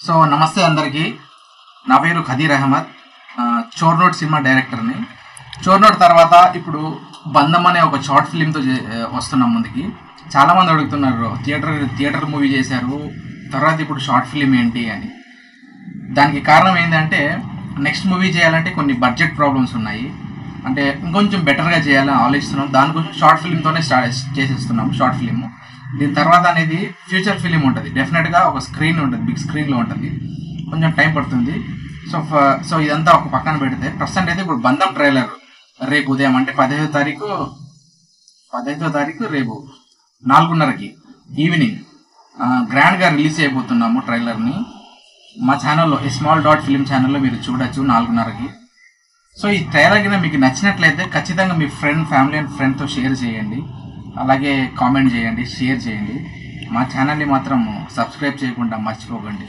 So నమస్తే అందరికీ. నా పేరు ఖదీర్ అహ్మద్, చోర్నోట్ సినిమా డైరెక్టర్ని. చోర్నోట్ తర్వాత ఇప్పుడు బంధం అనే ఒక షార్ట్ ఫిలింతో వస్తున్నాం ముందుకి. చాలామంది అడుగుతున్నారు, థియేటర్ మూవీ చేశారు, తర్వాత ఇప్పుడు షార్ట్ ఫిలిం ఏంటి అని. దానికి కారణం ఏంటంటే, నెక్స్ట్ మూవీ చేయాలంటే కొన్ని బడ్జెట్ ప్రాబ్లమ్స్ ఉన్నాయి. అంటే ఇంకొంచెం బెటర్గా చేయాలని ఆలోచిస్తున్నాం. దానికోసం షార్ట్ ఫిలింతోనే స్టార్ట్ చేసేస్తున్నాం. షార్ట్ ఫిలిం దీని తర్వాత అనేది ఫ్యూచర్ ఫిలిం ఉంటుంది. డెఫినెట్గా ఒక స్క్రీన్ ఉంటుంది, బిగ్ స్క్రీన్లో ఉంటుంది. కొంచెం టైం పడుతుంది. సో ఇదంతా ఒక పక్కన పెడితే ప్రస్తుతం అయితే ఇప్పుడు బంధం ట్రైలర్ రేపు ఉదయం అంటే 15వ తారీఖు రేపు 4:30కి ఈవినింగ్ గ్రాండ్గా రిలీజ్ అయిపోతున్నాము ట్రైలర్ని. మా ఛానల్లో small.film ఛానల్లో మీరు చూడొచ్చు 4:30కి. సో ఈ ట్రైలర్ కింద మీకు నచ్చినట్లయితే ఖచ్చితంగా మీ ఫ్యామిలీ అండ్ ఫ్రెండ్తో షేర్ చేయండి, అలాగే కామెంట్ చేయండి, షేర్ చేయండి. మా ఛానల్ని మాత్రం సబ్స్క్రైబ్ చేయకుండా మర్చిపోకండి.